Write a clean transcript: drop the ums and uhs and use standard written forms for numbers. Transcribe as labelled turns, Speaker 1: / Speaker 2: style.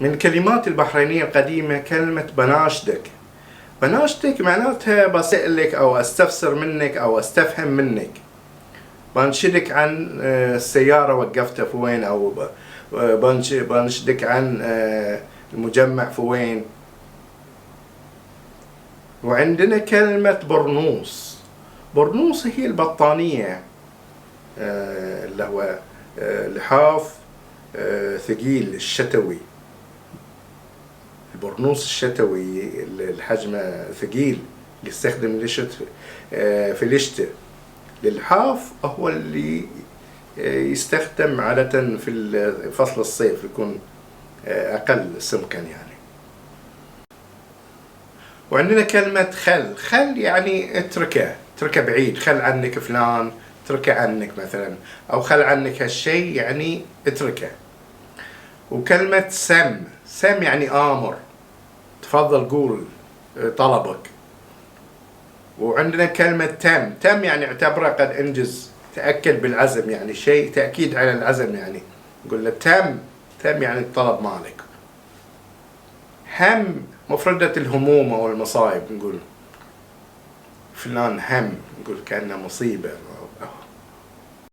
Speaker 1: من الكلمات البحرينية القديمة كلمة بناشدك. بناشدك معناتها بسألك أو أستفسر منك أو أستفهم منك. بنشدك عن السيارة وقفتها في وين، أو بنشدك عن المجمع في وين. وعندنا كلمة برنوس. برنوس هي البطانية، اللي هو لحاف ثقيل الشتوي. البرنوس الشتوي الحجم ثقيل يستخدم للشت في الشتاء. للحاف هو اللي يستخدم عادة في فصل الصيف، يكون أقل سمكا يعني. وعندنا كلمة خل. خل يعني اتركه بعيد، خل عنك فلان، اتركه عنك مثلا، أو خل عنك هالشيء يعني اتركه. وكلمة سم. سم يعني آمر، تفضل قول طلبك. وعندنا كلمة تم. تم يعني اعتبره قد انجز، تأكد بالعزم، يعني شيء تأكيد على العزم، يعني نقول له تم. تم يعني الطلب مالك. هم مفردة الهموم أو المصائب، نقول فلان هم، نقول كأنه مصيبة.